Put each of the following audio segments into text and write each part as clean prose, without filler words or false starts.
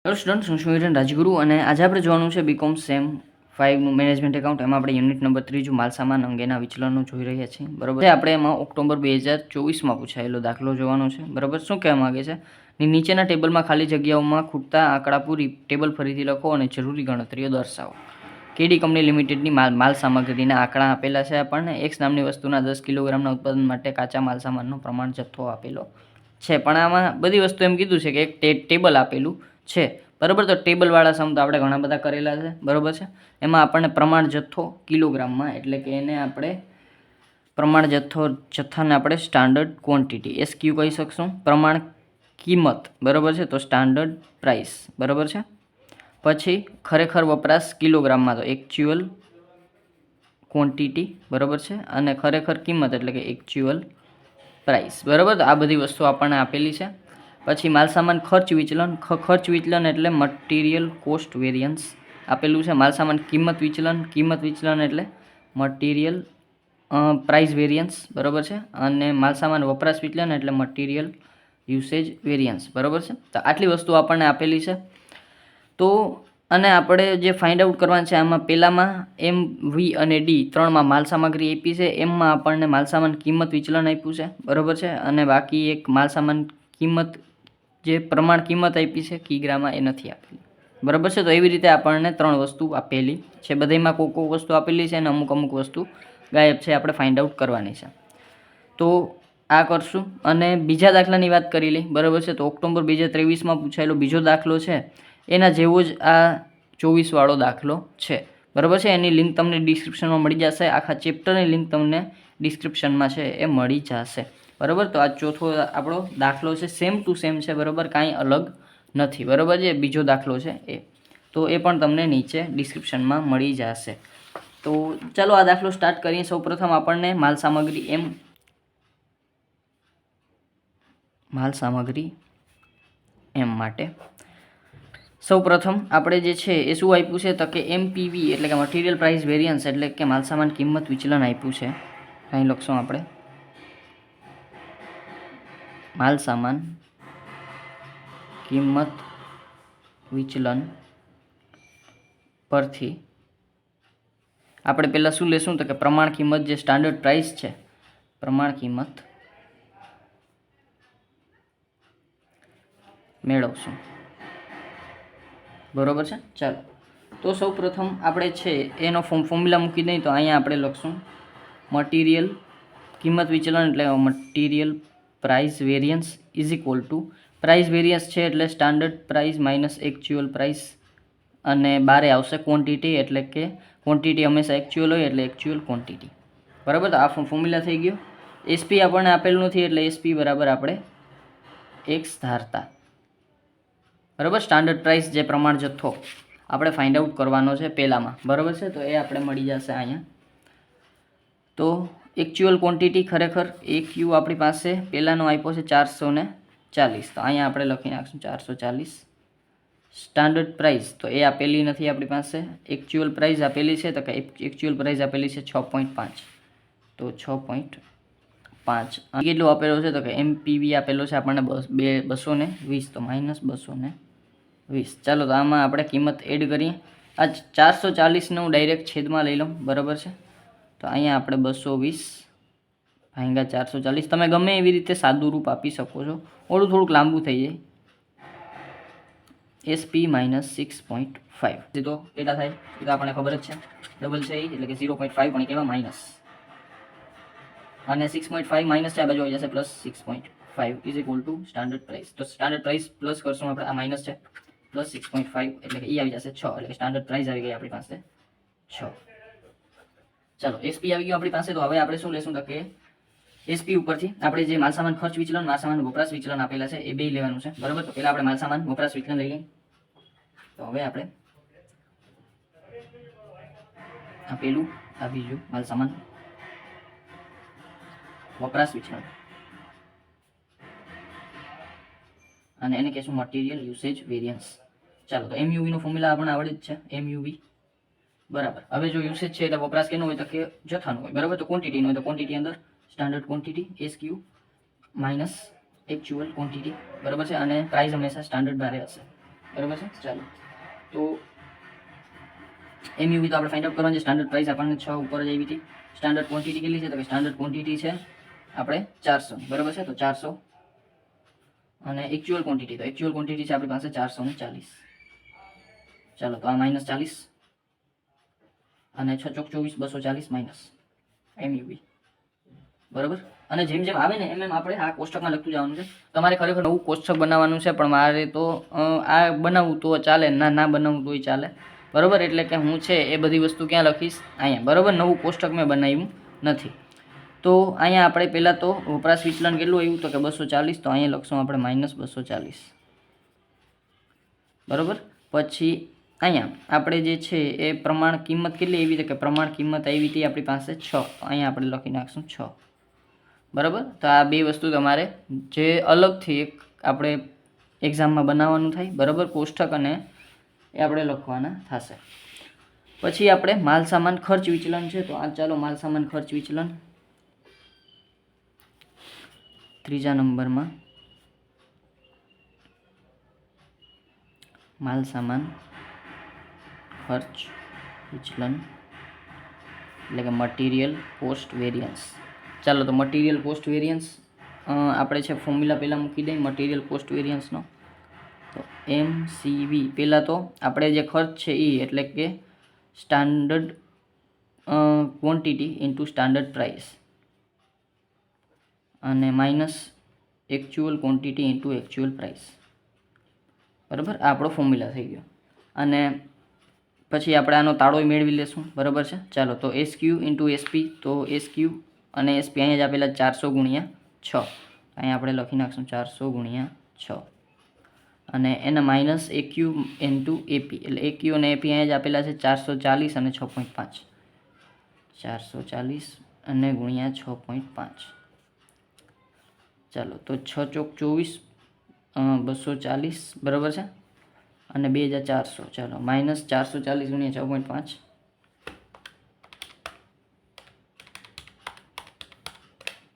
Hello student, હું છું હિરેન રાજગુરુ અને આજે આપણે જોવાનું છે બીકોમ સેમ 5નું મેનેજમેન્ટ એકાઉન્ટ. એમાં આપણે યુનિટ નંબર 3 માલસામાન અંગેના વિચલનો જોઈ રહ્યા છીએ. બરાબર છે. આપણે એમાં ઓક્ટોબર 2024માં પૂછાયેલો દાખલો જોવાનો છે. બરાબર. શું કહેવા માંગે છે? નીચેના ટેબલમાં ખાલી જગ્યાઓમાં ખૂટતા આંકડા પૂરી ટેબલ ફરીથી લખો અને જરૂરી ગણતરીઓ દર્શાવો. કેડી કંપની લિમિટેડની માલ સામગ્રીના આંકડા આપેલા છે. આપણને એક્સ નામની વસ્તુના 10 કિલોગ્રામના ઉત્પાદન માટે કાચા માલ સામાનનો પ્રમાણ જથ્થો આપેલો છે. પણ આમાં બધી વસ્તુ એમ કીધું છે કે એક ટેબલ આપેલું છે. બરાબર. તો ટેબલવાળા સમ તો આપણે ઘણા બધા કરેલા છે. બરાબર છે. એમાં આપણને પ્રમાણ જથ્થો કિલોગ્રામમાં, એટલે કે એને આપણે પ્રમાણ જથ્થાને આપણે સ્ટાન્ડર્ડ ક્વોન્ટિટી SQ કહી શકશું. પ્રમાણ કિંમત, બરાબર છે, તો સ્ટાન્ડર્ડ પ્રાઇસ. બરાબર છે. પછી ખરેખર વપરાશ કિલોગ્રામમાં, તો એકચ્યુઅલ ક્વોન્ટિટી. બરાબર છે. અને ખરેખર કિંમત એટલે કે એકચ્યુઅલ પ્રાઇસ. બરાબર. તો આ બધી વસ્તુ આપણને આપેલી છે. પછી માલસામાન ખર્ચ વિચલન. ખર્ચ વિચલન એટલે મટીરિયલ કોસ્ટ વેરિયન્સ આપેલું છે. માલસામાન કિંમત વિચલન એટલે મટીરિયલ પ્રાઇસ વેરિયન્સ. બરાબર છે. અને માલસામાન વપરાશ વિચલન એટલે મટીરિયલ યુસેજ વેરિયન્સ. બરાબર છે. તો આટલી વસ્તુ આપણને આપેલી છે. તો અને આપણે જે ફાઇન્ડ આઉટ કરવાનું છે આમાં પહેલામાં એમ, વી અને ડી ત્રણમાં માલ સામગ્રી આપી છે. એમમાં આપણને માલસામાન કિંમત વિચલન આપ્યું છે. બરાબર છે. અને બાકી એક માલસામાન કિંમત જે પ્રમાણ કિંમત આપી છે કિગ્રામાં, એ નથી આપેલી. બરાબર છે. તો એવી રીતે આપણને ત્રણ વસ્તુ આપેલી છે. બધામાં કોઈ વસ્તુ આપેલી છે અને અમુક વસ્તુ ગાયબ છે. આપણે ફાઇન્ડ આઉટ કરવાની છે. તો આ કરશું અને બીજા દાખલાની વાત કરી લઈ. બરાબર છે. તો ઓક્ટોબર 2023માં પૂછાયેલો બીજો દાખલો છે એના જેવો જ આ 24 વાળો દાખલો છે. બરાબર છે. એની લિંક તમને ડિસ્ક્રિપ્શનમાં મળી જશે. આખા ચેપ્ટરની લિંક તમને ડિસ્ક્રિપ્શનમાં છે એ મળી જશે. બરાબર. તો આ ચોથો આપણો દાખલો છે. સેમ ટુ સેમ છે. બરાબર. કાંઈ અલગ નથી. બરાબર છે. બીજો દાખલો છે એ, તો એ પણ તમને નીચે ડિસ્ક્રિપ્શનમાં મળી જશે. તો ચાલો આ દાખલો સ્ટાર્ટ કરીએ. સૌપ્રથમ આપણને માલ સામગ્રી એમ માટે સૌપ્રથમ આપણે જે છે એ શું આપ્યું છે તો કે MPV એટલે કે મટીરિયલ પ્રાઇસ વેરિયન્સ એટલે કે માલસામાન કિંમત વિચલન આપ્યું છે. અહીં લખશું આપણે માલસામાન કિંમત વિચલન પરથી આપણે પહેલાં શું લેશું તો કે પ્રમાણ કિંમત જે સ્ટાન્ડર્ડ પ્રાઇસ છે, પ્રમાણ કિંમત મેળવશું. બરાબર છે. ચાલો, તો સૌ પ્રથમ આપણે છે એનો ફોર્મ્યુલા મૂકી દઈએ. તો અહીંયા આપણે લખશું મટીરિયલ કિંમત વિચલન એટલે material price variance is equal to price variance છે એટલે standard price minus actual price, અને બારે આવશે ક્વોન્ટિટી એટલે કે ક્વોન્ટિટી હંમેશા એકચ્યુઅલ હોય એટલે એકચ્યુઅલ ક્વોન્ટિટી. બરાબર. તો આ ફોર્મ્યુલા થઈ ગયો. SP આપણને આપેલું નથી એટલે SP બરાબર આપણે X ધારતા. બરાબર. સ્ટાન્ડર્ડ પ્રાઇસ જે પ્રમાણ જથ્થો આપણે ફાઇન્ડ આઉટ કરવાનો છે પહેલામાં. બરાબર છે. તો એ આપણે મળી જશે અહીંયા. તો એકચ્યુઅલ ક્વોન્ટિટી ખરેખર AQ આપણી પાસે પહેલાંનો આપ્યો છે 440. તો અહીંયા આપણે લખી નાખશું 440. સ્ટાન્ડર્ડ પ્રાઇસ તો એ આપેલી નથી આપણી પાસે. એકચ્યુઅલ પ્રાઇસ આપેલી છે તો કે એકચ્યુઅલ પ્રાઇસ આપેલી છે 6.5. તો 6.5 કેટલું આપેલો છે તો કે MPV આપેલો છે આપણને 220. તો માઇનસ 220. ચાલો, તો આમાં આપણે કિંમત એડ કરીએ. આ 440ને હું ડાયરેક્ટ છેદમાં લઈ લઉં. બરાબર છે. તો અહીંયા આપણે 220 ભાગ્યા 440. તમે ગમે એવી રીતે સાદું રૂપ આપી શકો છો. થોડુંક લાંબુ થઈ જાય. SP માઇનસ 6.5 તો કેટલા થાય એ તો આપણને ખબર જ છે. ડબલ છે એટલે કે 0.5 પણ કેવા માઇનસ, અને 6.5 માઇનસ છે આ બાજુ આવી જશે plus 6.5 is equal to standard price. તો સ્ટાન્ડર્ડ પ્રાઇસ પ્લસ કરશું આપણે, આ માઇનસ છે, પ્લસ 6.5 એટલે કે આવી જશે 6. એટલે કે સ્ટાન્ડર્ડ પ્રાઇસ આવી ગઈ આપણી પાસે 6. ચાલો, SP આવી ગયું આપણી પાસે. તો હવે આપણે શું લેશું તો કે SP ઉપરથી આપણે જે માલસામાન ખર્ચ વિચલન, માલસામાન વપરાશ વિચલન આપેલા છે એ બે લેવાનું છે. બરાબર. તો પહેલા આપણે માલસામાન વપરાશ વિચલન લઈ લઈએ. તો હવે આપણે આ પેલું આ બીજું માલસામાન વપરાશ વિચલન, અને એને કહેશું મટીરિયલ યુસેજ વેરિયન્સ. ચાલો, તો MUV નો ફોર્મ્યુલા આપણને આવડે જ છે. MUV બરાબર. હવે જો યુસેજ છે એટલે વપરાશ કેનો હોય તો કે જથ્થાનો હોય. બરાબર. તો ક્વોન્ટિટીનો હોય તો ક્વોન્ટિટી અંદર standard quantity SQ minus actual quantity. બરાબર છે. અને પ્રાઇસ હંમેશા સ્ટાન્ડર્ડ બારે હશે. બરાબર છે. ચાલો તો એમયુવી તો આપણે ફાઇન્ડ આઉટ કરવાનું છે. સ્ટાન્ડર્ડ પ્રાઇસ આપણને 6 ઉપર જ આવી હતી. સ્ટાન્ડર્ડ ક્વોન્ટિટી કેટલી છે? તો કે સ્ટાન્ડર્ડ ક્વોન્ટિટી છે આપણે 400, બરાબર છે. તો 400 અને એક્ચ્યુઅલ ક્વોન્ટિટી, તો એક્ચ્યુઅલ ક્વોન્ટિટી છે આપણી પાસે 440. ચાલો તો આ -40 અને 6 ચોક 24, 240 માઇનસ એમયુવી, બરાબર. અને જેમ જેમ આવે ને એમ એમ આપણે આ કોષ્ટકમાં લખતું જવાનું છે. તમારે ખરેખર નવું કોષ્ટક બનાવવાનું છે, પણ મારે તો આ બનાવવું તો ચાલે, ના બનાવવું તોય ચાલે, બરાબર. એટલે કે હું છે એ બધી વસ્તુ ક્યાં લખીશ? અહીંયા, બરાબર. નવું કોષ્ટક મેં બનાવ્યું નથી. તો અહીંયા આપણે પહેલાં તો વપરાશ વિચલન કેટલું આવ્યું? તો કે 240. તો અહીંયા લખશું આપણે -240, બરાબર. પછી અહીંયા આપણે જે છે એ પ્રમાણ કિંમત કેટલી આવી? તો કે પ્રમાણ કિંમત આવી હતી આપણી પાસે 6. તો અહીંયા આપણે લખી નાખશું 6, બરાબર. તો આ બે વસ્તુ તમારે જે અલગથી એક આપણે એક્ઝામમાં બનાવવાનું થાય, બરાબર, કોષ્ટક, અને એ આપણે લખવાના થશે. પછી આપણે માલ સામાન ખર્ચ વિચલન છે. તો આ ચાલો માલ સામાન ખર્ચ વિચલન ત્રીજા નંબરમાં માલ સામાન ખર્ચ વિચલન એટલે કે મટીરિયલ કોસ્ટ વેરિયન્સ. ચાલો તો મટીરિયલ કોસ્ટ વેરિયન્સ આપણે છે ફોર્મ્યુલા પહેલાં મૂકી દઈએ મટીરિયલ કોસ્ટ વેરિયન્સનો. તો MCV પહેલાં તો આપણે જે ખર્ચ છે એ એટલે કે standard quantity into standard price અને minus actual quantity into actual price, બરાબર. આ આપણો ફોર્મ્યુલા થઈ ગયો. અને પછી આપણે આનો તાળો મેળવી લેશું, બરાબર છે. ચાલો તો SQ ઇન્ટુ SP. તો SQ અને SP અહીંયા જ આપેલા 400 ગુણ્યા 6. અહીંયા આપણે લખી નાખશું 400 ગુણ્યા 6 અને એના માઇનસ AQ ઇન્ટુ AP. એટલે AQ અને AP અહીંયા જ આપેલા છે 440 અને 6.5. 440 અને ગુણ્યા 6.5. ચાલો તો 6 ચોક 24, 240, બરાબર છે, અને 2400. ચાલો -440 ગુણ્યા 6.5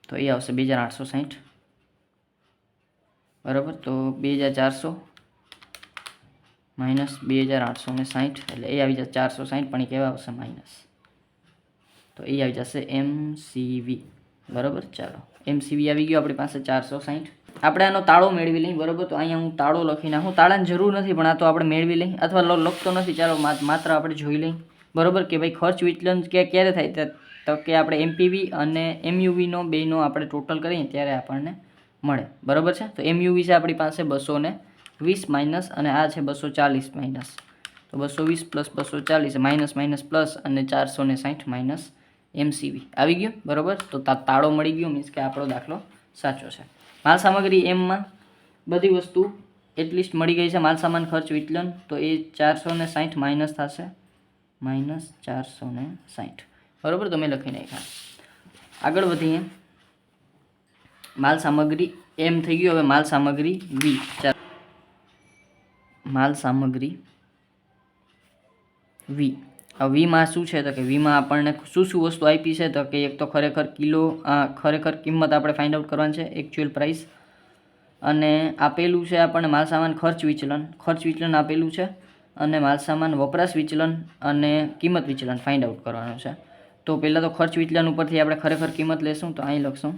તો એ આવશે 2860, બરાબર. તો 2400 માઇનસ 2860 એટલે એ આવી જશે 460, પણ એ કેવા આવશે? માઇનસ. તો એ આવી જશે MCV, બરાબર. ચાલો MCV આવી ગયો આપણી પાસે 460. આપણે આનો તાળો મેળવી લઈએ, બરાબર. તો અહીંયા હું તાળો લખી નાખું. તાળાની જરૂર નથી, પણ આ તો આપણે મેળવી લઈએ, અથવા લખતો નથી. ચાલો માત્ર આપણે જોઈ લઈએ, બરાબર, કે ભાઈ ખર્ચ વિચલન ક્યારે થાય? તો કે આપણે MPV અને MUVનો બેનો આપણે ટોટલ કરીએ ત્યારે આપણને મળે, બરાબર છે. તો MUV છે આપણી પાસે 220 માઇનસ, અને આ છે 240 માઇનસ. તો 220 પ્લસ 240 માઇનસ માઇનસ પ્લસ અને 460 માઇનસ MCV આવી ગયું, બરાબર. તો તાળો મળી ગયો, મીન્સ કે આપણો દાખલો સાચો છે. માલ સામગ્રી એમમાં બધી વસ્તુ એટલીસ્ટ મળી ગઈ છે. માલ સામાન ખર્ચ વિચલન તો એ 460 માઇનસ થશે -460, બરાબર. તો મેં લખી નાખ્યા. આગળ વધીએ. માલ સામગ્રી એમ થઈ ગયું. હવે માલ સામગ્રી V. માલ સામગ્રી V. વીમાં શું છે? તો કે વીમાં આપણને શું વસ્તુ આપી છે? તો કે એક તો ખરેખર કિંમત આપણે ફાઇન્ડ આઉટ કરવાની છે, એકચ્યુઅલ પ્રાઇસ, અને આપેલું છે આપણને માલ સામાન ખર્ચ વિચલન આપેલું છે, અને માલ સામાન વપરાશ વિચલન અને કિંમત વિચલન ફાઇન્ડ આઉટ કરવાનું છે. તો પહેલાં તો ખર્ચ વિચલન ઉપરથી આપણે ખરેખર કિંમત લેશું. તો અહીં લખશું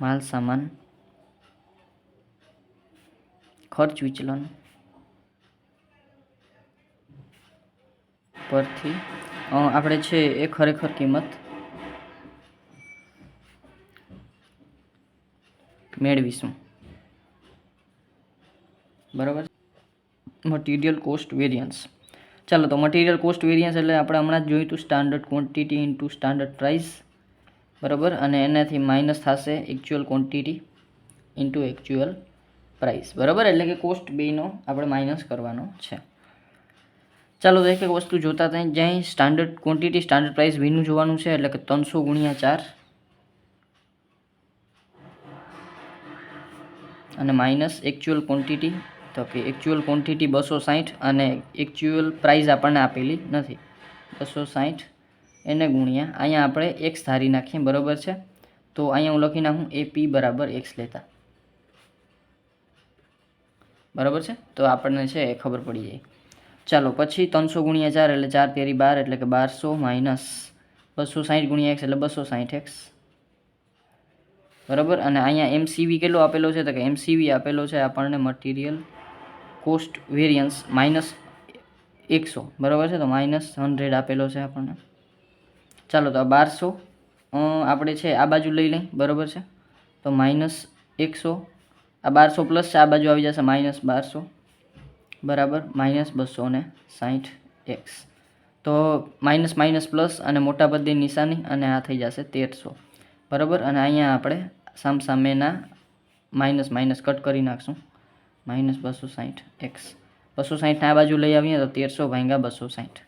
માલ સામાન ખર્ચ વિચલન પરથી આપણે છે એ ખરેખર કિંમત મેળવીશું, બરાબર. Material cost variance. ચાલો તો મટીરિયલ કોસ્ટ વેરિયન્સ એટલે આપણે હમણાં જ જોયું હતું standard quantity into standard price, બરાબર. અને એનાથી માઇનસ થશે actual quantity into actual price, બરાબર. એટલે કે કોસ્ટ બેનો આપણે માઇનસ કરવાનો છે. ચાલો તો એક વસ્તુ જોતા હતા. જ્યાં સ્ટાન્ડર્ડ ક્વોન્ટિટી સ્ટાન્ડર્ડ પ્રાઇસ વીનું જોવાનું છે, એટલે કે 300 ગુણ્યા 4 અને માઇનસ એકચ્યુઅલ ક્વોન્ટિટી. તો કે એકચ્યુઅલ ક્વોન્ટિટી 260 અને એકચ્યુઅલ પ્રાઇસ આપણને આપેલી નથી. 260 એને ગુણ્યા અહીંયા આપણે x ધારી નાખીએ, બરાબર છે. તો અહીંયા હું લખી નાખું AP બરાબર x લેતા. બરાબર છે, તો આપણને છે એ ખબર પડી જાય. ચાલો પછી 300 ગુણ્યા 4 એટલે 4 તેરી 12 એટલે કે 1200 માઇનસ 260 ગુણ્યા x એટલે 260x. બરાબર. અને અહીંયા MCV કેટલો આપેલો છે તો કે MCV આપેલો છે આપણને મટીરિયલ કોસ્ટ વેરિયન્સ -100. બરાબર છે, તો -100 આપેલો છે આપણને. ચાલો તો આ 1200 આપણે છે આ બાજુ લઈ લઈ. બરાબર છે, તો -100 આ 1200 પ્લસ આ બાજુ આવી જશે -1200 બરાબર -260x. તો માઇનસ માઇનસ પ્લસ અને મોટા પદની નિશાની અને આ થઈ જશે 1300. બરાબર. અને અહીંયા આપણે સામસામેના માઇનસ માઇનસ કટ કરી નાખશું -260x. 260 આ બાજુ લઈ આવીએ તો 1300 ભાગ્યા 260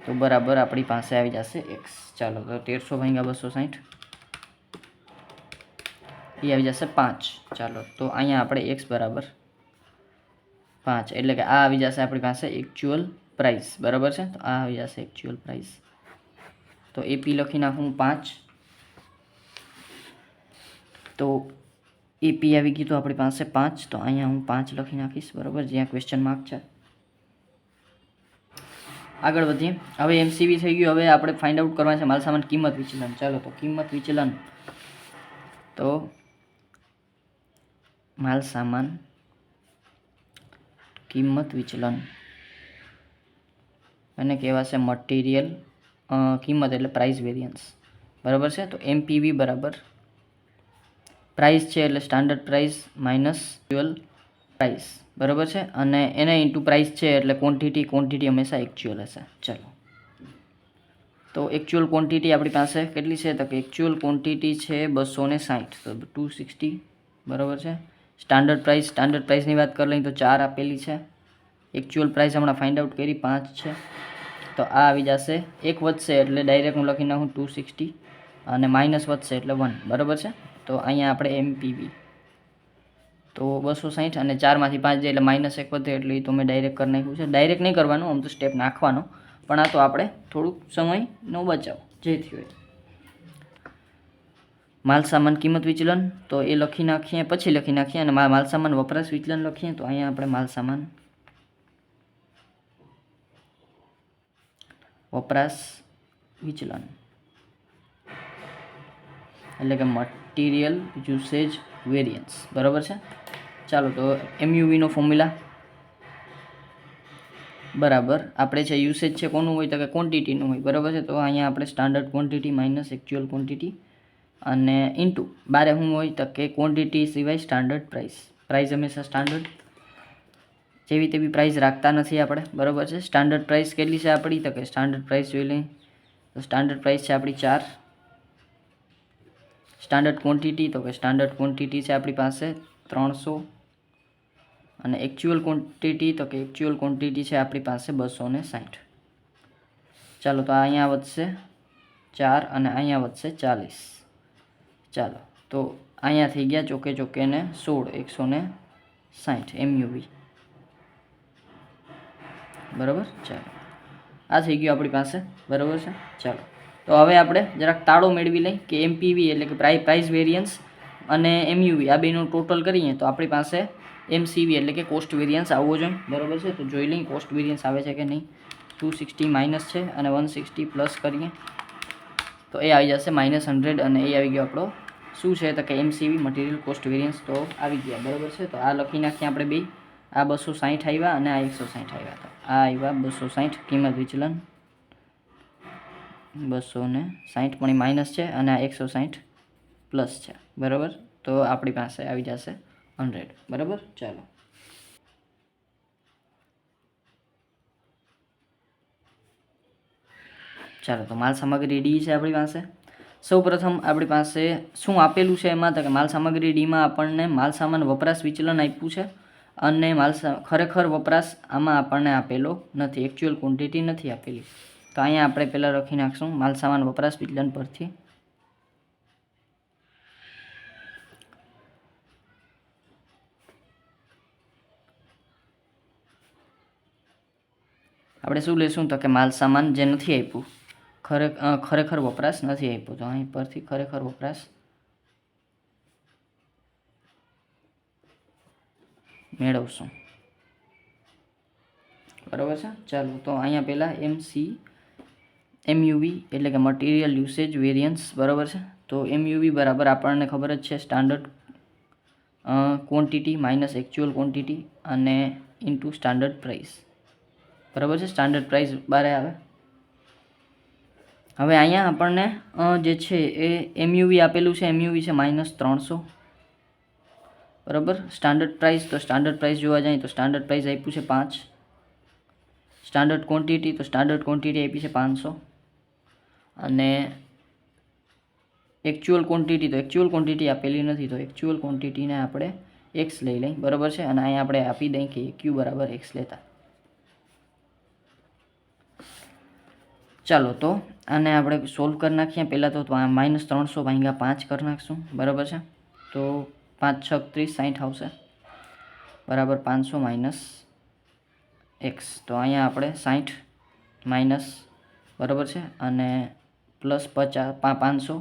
તો બરાબર આપણી પાસે આવી જશે x. ચાલો તો 1300 ભાગ્યા 260 એ આવી જશે 5. ચાલો તો અહીંયા આપણે x બરાબર 5 એટલે કે આ આવી જશે આપણી પાસે એકચ્યુઅલ પ્રાઇસ. બરાબર છે, તો આ આવી જશે એકચ્યુઅલ પ્રાઇસ. તો એપી લખી નાખું 5. તો એપી આવી ગયું તો આપણી પાસે 5. તો અહીંયા હું 5 લખી નાખીશ. બરાબર, જ્યાં ક્વેશ્ચન માર્ક છે. આગળ વધીએ. હવે MCV થઈ ગયું. હવે આપણે ફાઇન્ડ આઉટ કરવાનું છે માલસામાન કિંમત વિચલન. ચાલો તો કિંમત વિચલન, તો માલસામાન કિંમત વિચલન અને કહેવાશે મટીરિયલ કિંમત એટલે પ્રાઇસ વેરિયન્સ. બરાબર છે, તો MPV બરાબર પ્રાઇસ છે એટલે standard price minus actual price. બરાબર છે, અને એને ઇન્ટુ પ્રાઇસ છે એટલે ક્વોન્ટિટી હંમેશા એકચ્યુઅલ હશે. ચાલો તો એકચ્યુઅલ ક્વોન્ટિટી આપણી પાસે કેટલી છે તો કે એકચ્યુઅલ ક્વોન્ટિટી છે 260, તો 260. બરાબર છે. સ્ટાન્ડર્ડ પ્રાઇસની વાત કરી લઈએ તો 4 આપેલી છે. એકચ્યુઅલ પ્રાઇસ હમણાં ફાઇન્ડ આઉટ કરી 5 છે. તો આ આવી જશે, એક વધશે એટલે ડાયરેક્ટ હું લખી નાખું 260 અને માઇનસ વધશે એટલે 1. બરાબર છે, તો અહીંયા આપણે MPV તો 260 અને 4માંથી 5 જાય એટલે -1 વધે એટલે એ તો મેં ડાયરેક્ટ કરી નાખ્યું છે. ડાયરેક્ટ નહીં કરવાનું, આમ તો સ્ટેપ નાખવાનો, પણ આ તો આપણે થોડુંક સમયનો બચાવ જે થયો. માલસામાન કિંમત વિચલન તો એ લખી નાખીએ, પછી લખી નાખીએ. અને માલસામાન વપરાશ વિચલન લખીએ તો અહીંયા આપણે માલસામાન વપરાશ વિચલન એટલે કે મટીરિયલ યુસેજ વેરિયન્સ. બરાબર છે. ચાલો તો MUV નો ફોર્મ્યુલા બરાબર આપણે છે યુસેજ છે કોનું હોય તો કે ક્વોન્ટિટીનું હોય. બરાબર છે, તો અહીંયા આપણે standard quantity minus actual quantity અને ઇન્ટુ બારે શું હોય તો કે ક્વોન્ટિટી સિવાય સ્ટાન્ડર્ડ પ્રાઇસ. પ્રાઇસ હંમેશા સ્ટાન્ડર્ડ, જેવી તેવી પ્રાઇસ રાખતા નથી આપણે. બરાબર છે. સ્ટાન્ડર્ડ પ્રાઇસ કેટલી છે આપણી તો કે સ્ટાન્ડર્ડ પ્રાઇસ જોઈ લઈએ તો સ્ટાન્ડર્ડ પ્રાઇસ છે આપણી 4. સ્ટાન્ડર્ડ ક્વોન્ટિટી તો કે સ્ટાન્ડર્ડ ક્વોન્ટિટી છે આપણી પાસે 300 અને એકચ્યુઅલ ક્વોન્ટિટી તો કે એકચ્યુઅલ ક્વોન્ટિટી છે આપણી પાસે 260. ચાલો તો અહીંયા વધશે 4 અને અહીંયા વધશે 40. ચાલો તો અહીંયા થઈ ગયા ચોકે ને 16 160 MUV. બરાબર. ચાલો આ થઈ ગયું આપણી પાસે. બરાબર છે. ચાલો તો હવે આપણે જરાક તાળો મેળવી લઈએ કે MPV એટલે કે પ્રાઇસ વેરિયન્સ અને MUV આ બેનું ટોટલ કરીએ તો આપણી પાસે MCV એટલે કે કોસ્ટ વેરિયન્સ આવવો જોઈએ. બરાબર છે, તો જોઈ લઈએ કોસ્ટ વેરિયન્સ આવે છે કે નહીં. 260 માઇનસ છે અને 160 પ્લસ કરીએ તો એ આવી જશે -100 અને એ આવી ગયો આપણો શું છે તો કે MCV મટીરિયલ કોસ્ટ વેરિયન્સ. તો આવી ગયા. બરાબર છે, તો આ લખી નાખીએ આપણે બે. આ 260 આવ્યા અને આ 160 આવ્યા. તો આ આવ્યા 260 કિંમત વિચલન 260 પણ માઇનસ છે અને આ 160 પ્લસ છે. બરાબર, તો આપણી પાસે આવી જશે 100. બરાબર. ચાલો તો માલ સામગ્રી ડી છે આપણી પાસે. સૌપ્રથમ આપણી પાસે શું આપેલું છે એમાં તો કે માલ સામગ્રી ડીમાં આપણને માલસામાન વપરાશ વિચલન આપ્યું છે અને ખરેખર વપરાશ આમાં આપણને આપેલો નથી, એકચ્યુઅલ ક્વોન્ટિટી નથી આપેલી. તો અહીંયા આપણે પહેલાં લખી નાખશું માલસામાન વપરાશ વિચલન પરથી આપણે શું લેશું તો કે માલસામાન જે નથી આપ્યું ખરેખર વપરાશ નથી આપ્યો. તો અહીં પરથી ખરેખર વપરાશ મેળવશું, બરાબર છે. ચાલો તો અહીંયા પહેલાં MUV એટલે કે મટીરિયલ યુસેજ વેરિયન્સ, બરાબર છે. તો MUV બરાબર આપણને ખબર જ છે standard quantity minus actual quantity અને ઇન્ટુ સ્ટાન્ડર્ડ પ્રાઇસ, બરાબર છે. સ્ટાન્ડર્ડ પ્રાઇસ બારે આવે. હવે અહીંયા આપણને જે છે એ MUV આપેલું છે, MUV છે -300, બરાબર. સ્ટાન્ડર્ડ પ્રાઇસ, તો સ્ટાન્ડર્ડ પ્રાઇસ જોવા જાય તો સ્ટાન્ડર્ડ પ્રાઇસ આપ્યું છે 5. સ્ટાન્ડર્ડ ક્વોન્ટિટી, તો સ્ટાન્ડર્ડ ક્વોન્ટિટી આપી છે 500 અને એકચ્યુઅલ ક્વોન્ટિટી, તો એકચ્યુઅલ ક્વોન્ટિટી આપેલી નથી, તો એકચ્યુઅલ ક્વોન્ટિટીને આપણે x લઈ લઈ, બરાબર છે. અને અહીંયા આપણે આપી દઈએ કે Q બરાબર x લેતા. ચાલો તો આને આપણે સોલ્વ કરી નાખીએ. પહેલાં તો -300 ભાગ્યા 5 કરી નાખશું, બરાબર છે. તો 5 × 6 = 30, 60 આવશે, બરાબર. 500 માઇનસ x, તો અહીંયા આપણે 60 માઇનસ, બરાબર છે, અને પ્લસ 500,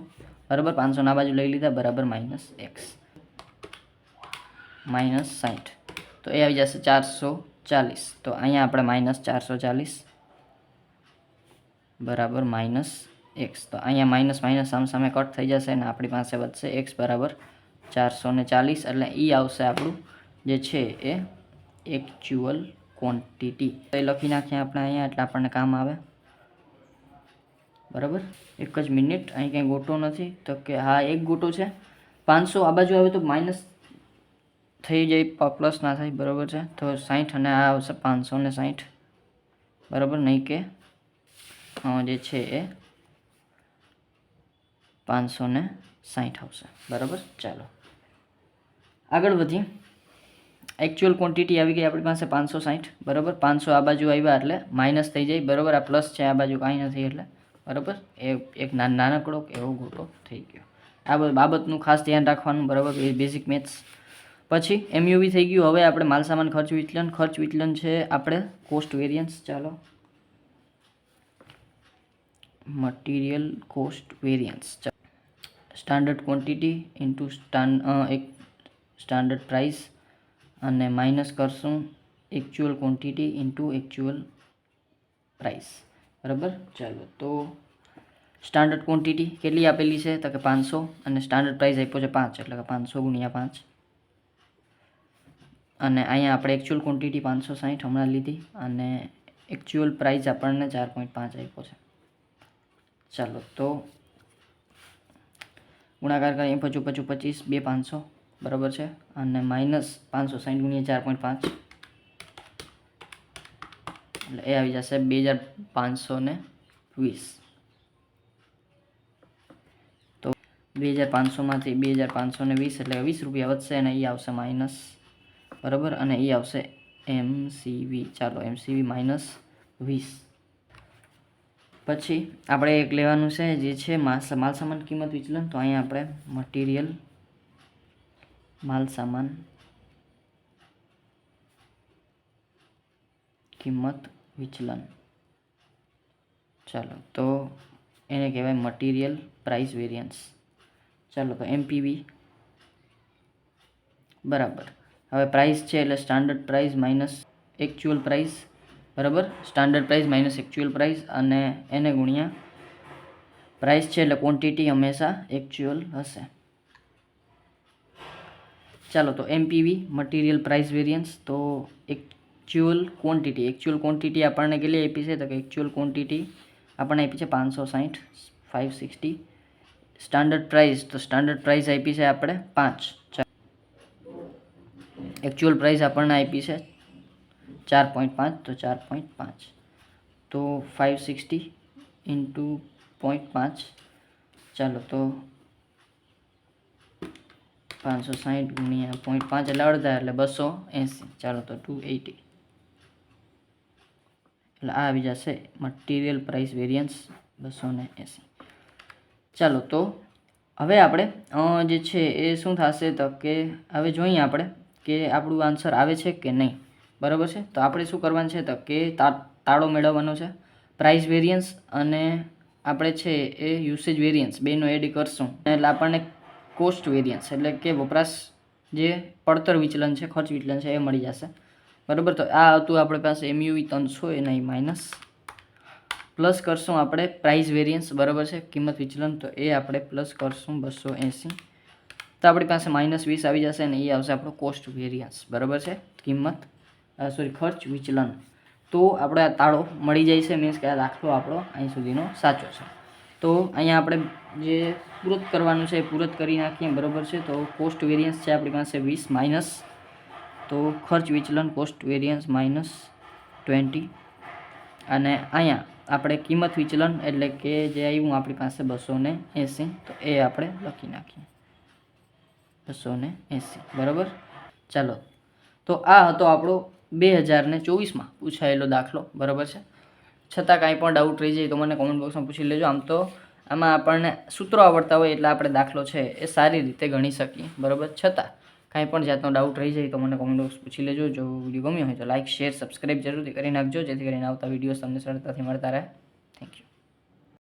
બરાબર. 500 ના બાજુ લઈ લીધા, બરાબર -x માઇનસ 60, તો એ આવી જશે 440. તો અહીંયા આપણે -440 બરાબર -x, તો અહીંયા માઇનસ માઇનસ સામે કટ થઈ જશે અને આપણી પાસે વધશે x બરાબર 440. એટલે એ આવશે આપણું જે છે એ એકચ્યુઅલ ક્વોન્ટિટી. એ લખી નાખીએ આપણે અહીંયા, એટલે આપણને કામ આવે, બરાબર. એક જ મિનિટ, અહીં કંઈ ગોટો નથી, તો કે હા એક ગોટો છે. 500 આ બાજુ આવે તો માઇનસ થઈ જાય, પ્લસ ના થાય, બરાબર છે. તો 60 અને આ આવશે 560, બરાબર. નહીં કે જે છે એ 560 આવશે, બરાબર. ચાલો આગળ વધીએ. એકચ્યુઅલ ક્વોન્ટિટી આવી ગઈ આપણી પાસે 560, બરાબર. 500 આ બાજુ આવ્યા એટલે માઇનસ થઈ જાય, બરાબર. આ પ્લસ છે, આ બાજુ કાંઈ નથી એટલે, બરાબર. એ એક નાનકડો એવો ગોટો થઈ ગયો. આ બાબતનું ખાસ ધ્યાન રાખવાનું, બરાબર. એ બેઝિક મેથ્સ. પછી MUV થઈ ગયું. હવે આપણે માલસામાન ખર્ચ વિચલન છે આપણે કોસ્ટ વેરિયન્સ. ચાલો material cost variance, standard quantity into standard price અને માઇનસ કરશું actual quantity into actual price, બરાબર. ચાલો તો સ્ટાન્ડર્ડ ક્વોન્ટિટી કેટલી આપેલી છે તો કે 500 અને સ્ટાન્ડર્ડ પ્રાઇસ આપ્યો છે 5, એટલે કે 500 × 5 અને અહીંયા આપણે એકચ્યુઅલ ક્વોન્ટિટી 560 હમણાં લીધી અને એકચ્યુઅલ પ્રાઇસ આપણને 4.5 આપ્યો છે. ચાલો તો ગુણાકાર કરીએ, 55 25 2 500, બરાબર છે, અને માઇનસ 560 × 4.5 એટલે એ આવી જશે 2520. તો 2500માંથી 2520 એટલે 20 રૂપિયા વધશે અને એ આવશે માઇનસ, બરાબર. અને એ આવશે MCV. ચાલો MCV -20. પછી આપણે એક લેવાનું છે જે છે માલસામાન કિંમત વિચલન. તો અહીંયા આપણે મટીરિયલ માલસામાન કિંમત વિચલન. ચાલો તો એને કહેવાય મટીરિયલ પ્રાઇસ વેરિયન્સ. ચાલો તો MPV બરાબર. હવે પ્રાઇસ છે એટલે standard price minus actual price, બરાબર. Standard price minus actual price અને એને ગુણ્યા પ્રાઇસ છે એટલે ક્વોન્ટિટી હંમેશા એકચ્યુઅલ હશે. ચાલો તો MPV મટીરિયલ પ્રાઇસ વેરિયન્સ. તો એકચ્યુઅલ ક્વોન્ટિટી આપણને કેટલી આપી છે તો કે એકચ્યુઅલ ક્વોન્ટિટી આપણને આપી છે 560 560. સ્ટાન્ડર્ડ પ્રાઇસ, તો સ્ટાન્ડર્ડ પ્રાઇસ આપી છે આપણે 5. એકચ્યુઅલ પ્રાઇસ આપણને આપી છે 4.5, તો 4.5 તો 560 × 0.5. ચાલો તો 560 × 0.5 એટલે અડધા એટલે 280. ચાલો તો 280 એટલે આ આવી જશે મટીરિયલ પ્રાઇસ વેરિયન્સ 280. ચાલો તો હવે આપણે જે છે એ શું થશે તો કે હવે જોઈએ આપણે કે આપણું આન્સર આવે છે કે નહીં, બરાબર છે. તો આપણે શું કરવાનું છે તો કે તાળો મેળવવાનો છે. પ્રાઇસ વેરિયન્સ અને આપણે છે એ યુસેજ વેરિયન્સ બેનો એડ કરશું એટલે આપણને કોસ્ટ વેરિયન્સ એટલે કે વપરાશ જે પડતર વિચલન છે, ખર્ચ વિચલન છે એ મળી જશે, બરાબર. તો આ હતું આપણી પાસે MUV 300 એના માઇનસ, પ્લસ કરશું આપણે પ્રાઇસ વેરિયન્સ, બરાબર છે, કિંમત વિચલન, તો એ આપણે પ્લસ કરશું 280, તો આપણી પાસે -20 આવી જશે અને એ આવશે આપણો કોસ્ટ વેરિયન્સ, બરાબર છે, ખર્ચ વિચલન. તો આપણે આ તાળો મળી જાય છે, મીન્સ કે આ દાખલો આપણો અહીં સુધીનો સાચો છે. તો અહીંયા આપણે જે પૂરત કરવાનું છે એ પૂરત કરી નાખીએ, બરાબર છે. તો કોસ્ટ વેરિયન્સ છે આપણી પાસે 20 માઇનસ, તો ખર્ચ વિચલન કોસ્ટ વેરિયન્સ -20, અને અહીંયા આપણે કિંમત વિચલન એટલે કે જે આવ્યું આપણી પાસે 280, તો એ આપણે લખી નાખીએ 280, બરાબર. ચાલો, તો આ હતો આપણો 2024માં પૂછાયેલો દાખલો, બરાબર છે. છતાં કાંઈ પણ ડાઉટ રહી જાય તો મને કોમેન્ટ બોક્સમાં પૂછી લેજો. આમ તો આમાં આપણને સૂત્રો આવડતા હોય એટલે આપણે દાખલો છે એ સારી રીતે ગણી શકીએ, બરાબર. છતાં કાંઈ પણ જાતનો ડાઉટ રહી જાય તો મને કોમેન્ટ બોક્સ પૂછી લેજો. જો વિડીયો ગમ્યો હોય તો લાઇક, શેર, સબસ્ક્રાઈબ જરૂરથી કરી નાખજો, જેથી કરીને આવતા વિડીયોઝ તમને સરળતાથી મળતા રહે. Thank you.